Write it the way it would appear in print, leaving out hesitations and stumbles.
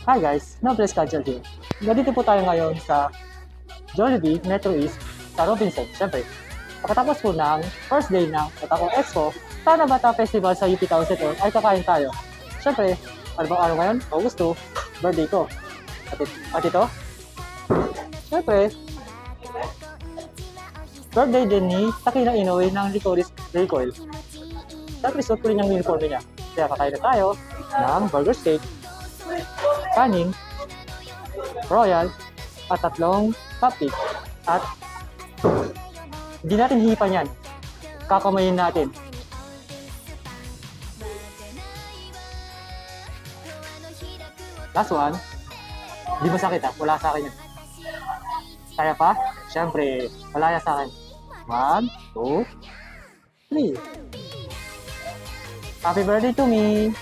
Hi guys, Nobles Culture here. Nandito po tayo ngayon sa Jollibee, Metro East, sa Robinson. Siyempre, pagkatapos po ng first day ng Otaku Expo, Tana Bata Festival sa UP Town Center ay kakain tayo. Siyempre, ano bang araw ngayon? August 2, birthday ko. At ito, siyempre, birthday din ni Takina Inoue ng Licorice Recoil. Siyempre, suot ko rin yung uniform niya. Kaya kakain na tayo ng burger steak, kanin, royal, at 3 cupcake. At hindi natin hihipan yan. Kakamayin natin. Last one. Hindi masakit ha. Wala sa akin yan. Kaya pa? Siyempre, wala yan sa akin. 1, 2, 3. Happy birthday to me!